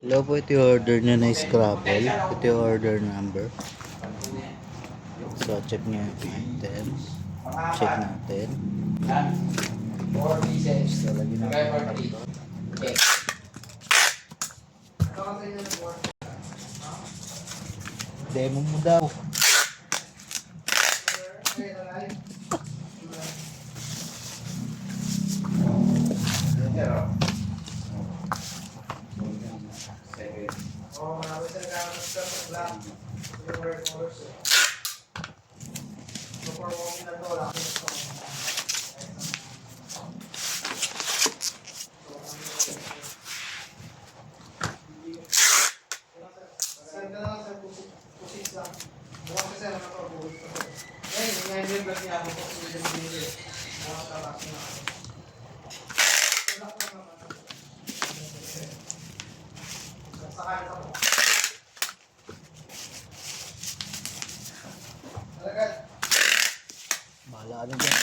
Hello po, ito yung order nyo na Scrabble. Ito yung order number. So, check nyo yung items. Check natin. So, lagyan natin ito. Demo mo daw. Bahala na dyan.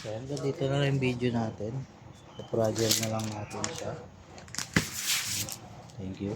So, hanggang dito na lang yung video natin. I-project na lang natin siya. Thank you.